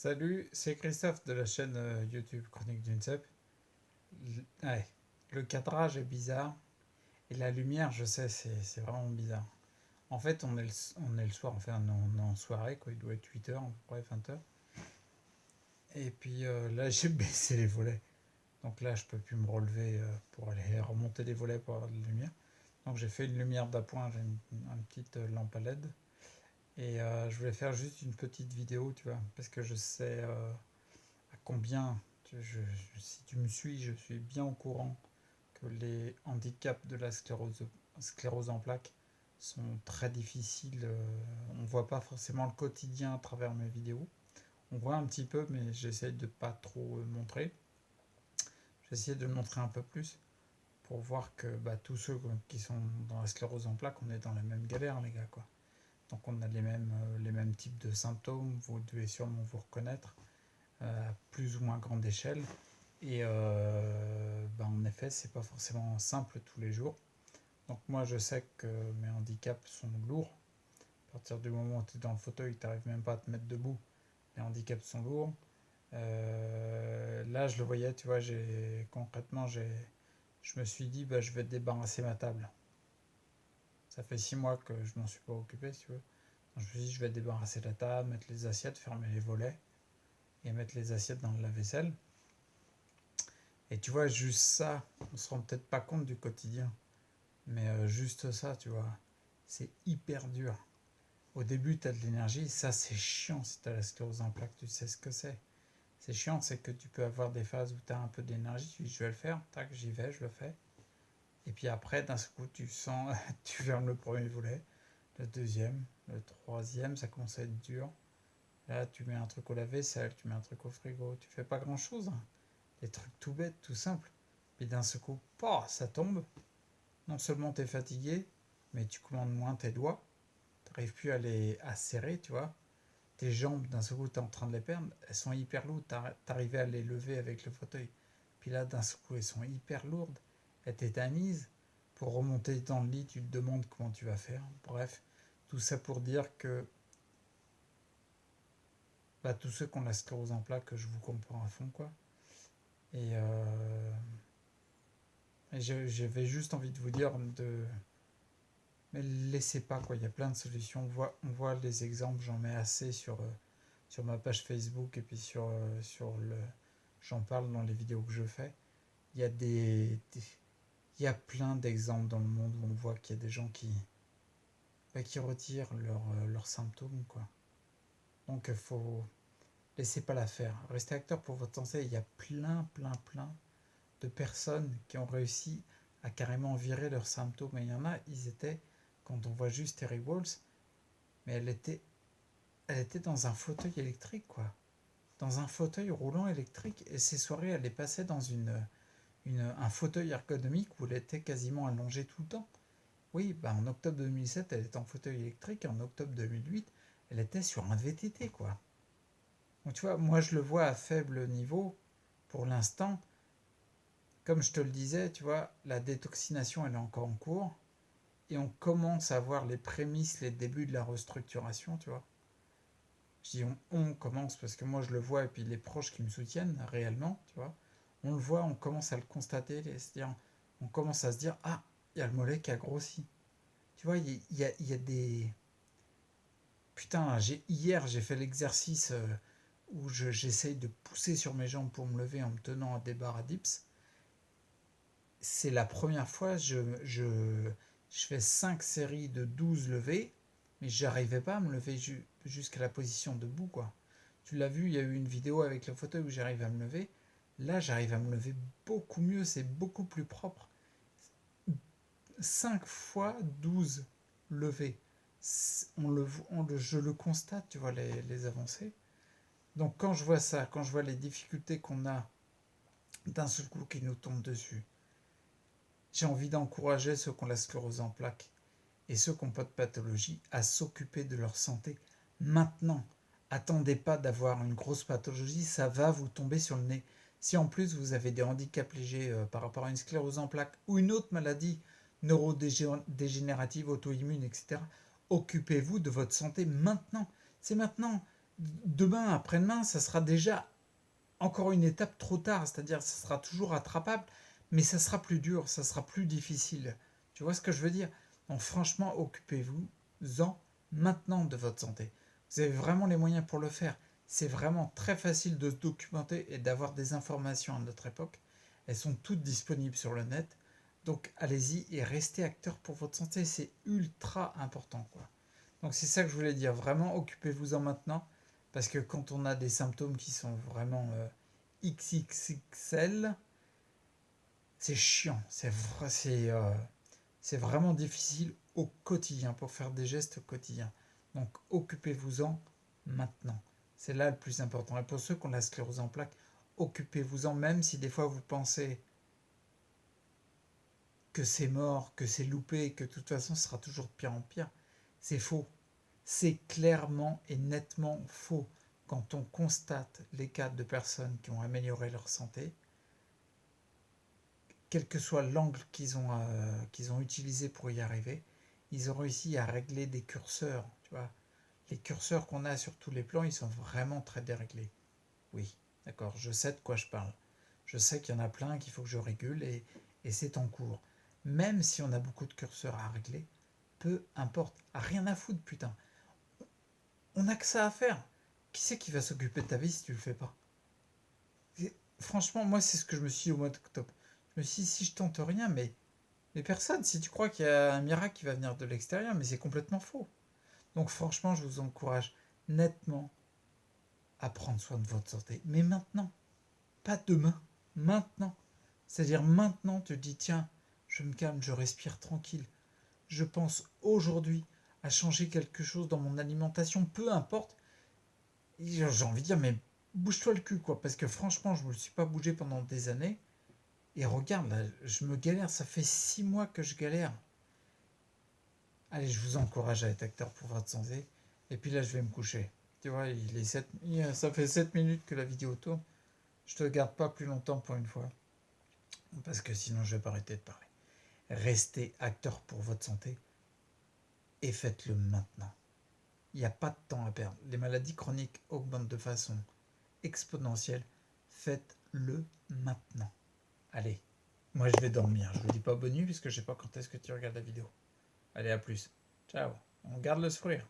Salut, c'est Christophe de la chaîne YouTube Chronique d'une Cep. Ouais, le cadrage est bizarre et la lumière, je sais, c'est vraiment bizarre. En fait, on est le soir, enfin, on est en soirée, quoi. Il doit être 8 heures, à peu près 20 heures. Et puis là, j'ai baissé les volets. Donc là, je peux plus me relever pour aller remonter les volets pour avoir de la lumière. Donc j'ai fait une lumière d'appoint, j'ai une petite lampe à LED. Et je voulais faire juste une petite vidéo, tu vois, parce que je sais à combien, si tu me suis, je suis bien au courant que les handicaps de la sclérose en plaques sont très difficiles. On ne voit pas forcément le quotidien à travers mes vidéos. On voit un petit peu, mais j'essaye de pas trop montrer. J'essaie de le montrer un peu plus pour voir que tous ceux qui sont dans la sclérose en plaques, on est dans la même galère, les gars, quoi. Donc on a les mêmes types de symptômes, vous devez sûrement vous reconnaître à plus ou moins grande échelle. Et en effet, c'est pas forcément simple tous les jours. Donc moi, je sais que mes handicaps sont lourds. À partir du moment où tu es dans le fauteuil, tu n'arrives même pas à te mettre debout. Les handicaps sont lourds. Là, je le voyais, tu vois, concrètement, je me suis dit, je vais débarrasser ma table. Ça fait 6 mois que je m'en suis pas occupé, si tu veux. Donc, je me suis dit, je vais débarrasser la table, mettre les assiettes, fermer les volets et mettre les assiettes dans le lave-vaisselle. Et tu vois, juste ça, on se rend peut-être pas compte du quotidien. Mais juste ça, tu vois, c'est hyper dur. Au début, tu as de l'énergie, ça c'est chiant si tu as la sclérose en plaques, tu sais ce que c'est. C'est chiant, c'est que tu peux avoir des phases où tu as un peu d'énergie, tu dis je vais le faire, tac, j'y vais, je le fais. Et puis après, d'un seul coup, tu sens, tu fermes le premier volet, le deuxième, le troisième, ça commence à être dur. Là, tu mets un truc au lave-vaisselle, tu mets un truc au frigo, tu fais pas grand-chose, hein. Des trucs tout bêtes, tout simples. Puis d'un seul coup, ça tombe. Non seulement tu es fatigué, mais tu commandes moins tes doigts, tu n'arrives plus à les serrer, tu vois. Tes jambes, d'un seul coup, tu es en train de les perdre, elles sont hyper lourdes, tu arrivais à les lever avec le fauteuil. Puis là, d'un seul coup, elles sont hyper lourdes, elles tétanisent. Pour remonter dans le lit, tu te demandes comment tu vas faire. Bref, tout ça pour dire que tous ceux qui ont la sclérose en plaques, je vous comprends à fond, quoi. Et, j'avais juste envie de vous dire de mais laissez pas, quoi. Il y a plein de solutions. On voit les exemples, j'en mets assez sur ma page Facebook et puis j'en parle dans les vidéos que je fais. Il y a il y a plein d'exemples dans le monde où on voit qu'il y a des gens qui retirent leurs symptômes, quoi. Donc faut laissez pas la faire. Restez acteur pour votre santé. Il y a plein de personnes qui ont réussi à carrément virer leurs symptômes. Et il y en a, ils étaient, quand on voit juste Terry Walls, mais elle était dans un fauteuil électrique, quoi. Dans un fauteuil roulant électrique. Et ses soirées, elle est passée dans un fauteuil ergonomique où elle était quasiment allongée tout le temps. Oui, en octobre 2007, elle était en fauteuil électrique. Et en octobre 2008, elle était sur un VTT, quoi. Donc tu vois, moi je le vois à faible niveau pour l'instant. Comme je te le disais, tu vois, la détoxination, elle est encore en cours. Et on commence à voir les prémices, les débuts de la restructuration, tu vois. Je dis on commence parce que moi je le vois et puis les proches qui me soutiennent réellement, tu vois. On le voit, on commence à le constater, c'est-à-dire on commence à se dire ah, il y a le mollet qui a grossi. Tu vois, il y a des... Putain, hier j'ai fait l'exercice où j'essaye de pousser sur mes jambes pour me lever en me tenant à des barres à dips. C'est la première fois, je fais 5 séries de 12 levées, mais j'arrivais pas à me lever jusqu'à la position debout, quoi. Tu l'as vu, il y a eu une vidéo avec le fauteuil où j'arrive à me lever. Là, j'arrive à me lever beaucoup mieux, c'est beaucoup plus propre. 5 fois 12 levées. Je le constate, tu vois, les avancées. Donc quand je vois ça, quand je vois les difficultés qu'on a d'un seul coup qui nous tombent dessus, j'ai envie d'encourager ceux qui ont la sclérose en plaques et ceux qui n'ont pas de pathologie à s'occuper de leur santé maintenant. Attendez pas d'avoir une grosse pathologie, ça va vous tomber sur le nez. Si en plus vous avez des handicaps légers par rapport à une sclérose en plaques ou une autre maladie neurodégénérative, auto-immune, etc., occupez-vous de votre santé maintenant. C'est maintenant. demain, après-demain, ça sera déjà encore une étape trop tard, c'est-à-dire ça sera toujours rattrapable, mais ça sera plus dur, ça sera plus difficile. Tu vois ce que je veux dire? Donc franchement, occupez-vous-en maintenant de votre santé. Vous avez vraiment les moyens pour le faire. C'est vraiment très facile de se documenter et d'avoir des informations à notre époque. Elles sont toutes disponibles sur le net. Donc allez-y et restez acteur pour votre santé, c'est ultra important quoi. Donc c'est ça que je voulais dire, vraiment occupez-vous-en maintenant, parce que quand on a des symptômes qui sont vraiment XXXL, c'est chiant, c'est vraiment difficile au quotidien, pour faire des gestes quotidiens. Donc occupez-vous-en maintenant, c'est là le plus important. Et pour ceux qui ont la sclérose en plaques, occupez-vous-en, même si des fois vous pensez que c'est mort, que c'est loupé, que de toute façon ce sera toujours de pire en pire. C'est faux. C'est clairement et nettement faux. Quand on constate les cas de personnes qui ont amélioré leur santé, quel que soit l'angle qu'ils ont utilisé pour y arriver, ils ont réussi à régler des curseurs. Tu vois, les curseurs qu'on a sur tous les plans, ils sont vraiment très déréglés. Oui, d'accord, je sais de quoi je parle. Je sais qu'il y en a plein qu'il faut que je régule et c'est en cours. Même si on a beaucoup de curseurs à régler, peu importe. Rien à foutre, putain. On n'a que ça à faire. Qui c'est qui va s'occuper de ta vie si tu le fais pas? Franchement, moi, c'est ce que je me suis dit au mois d'octobre. Je me suis dit, si je tente rien, mais personne, si tu crois qu'il y a un miracle qui va venir de l'extérieur, mais c'est complètement faux. Donc, franchement, je vous encourage nettement à prendre soin de votre santé. Mais maintenant, pas demain, maintenant. C'est-à-dire maintenant, tu te dis, tiens, je me calme, je respire tranquille. Je pense aujourd'hui à changer quelque chose dans mon alimentation, peu importe. J'ai envie de dire, mais bouge-toi le cul, quoi. Parce que franchement, je ne me suis pas bougé pendant des années. Et regarde, là, je me galère. Ça fait 6 mois que je galère. Allez, je vous encourage à être acteur pour votre santé. Et puis là, je vais me coucher. Tu vois, ça fait 7 minutes que la vidéo tourne. Je te garde pas plus longtemps pour une fois. Parce que sinon, je vais pas arrêter de parler. Restez acteur pour votre santé. Et faites-le maintenant. Il n'y a pas de temps à perdre. Les maladies chroniques augmentent de façon exponentielle. Faites-le maintenant. Allez, moi je vais dormir. Je vous dis pas bonne nuit puisque je sais pas quand est-ce que tu regardes la vidéo. Allez, à plus. Ciao. On garde le sourire.